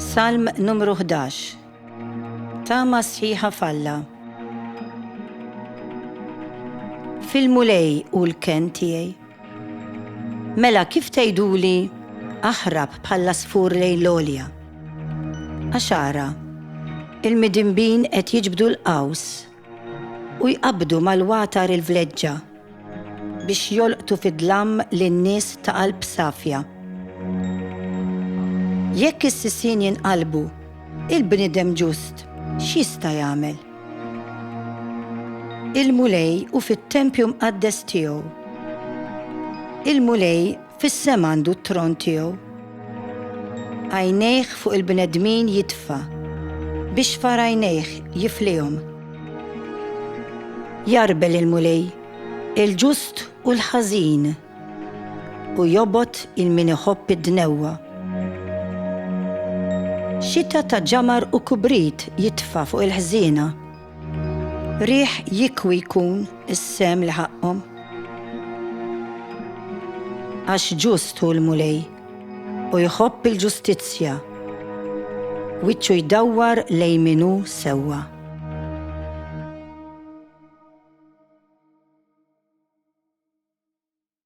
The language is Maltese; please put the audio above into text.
Salm numru 11. Tama sħiħa falla. Fil-mulej u l-ken tiegħi. Mela kif tgħiduli aħrab bħalla sfur lejn l-għolja. 10. Il-midimbin qed jiġbdu l-qaws u jqabdu mal-watar il-vleġġa biex jolqtu fid-dlamm lin-nies ta' qalb safja. Jekk is-sissien jinqalbu, il-bniedem ġust x'jista' jagħmel? Il-mulej u fit-tempju mqaddes tiegħu. Il-mulej fis-sema għandu t-tron tiegħu. Għajnejh fuq il-bnedmin jitfa' biex farajnejh jiflihom. Jarbel il-mulej, il-ġust u l-ħażin u jobot il-min iħobb id-dnewwa. Xita ta' ġamar u kubrit jitfa' fuq il-ħżiena. Riħ jikwi jkun is-sem li ħaqhom. Għax ġust hu l-mulej u jħobb il-ġustizzja. Wiċċu jdawwar lejn min hu sewwa.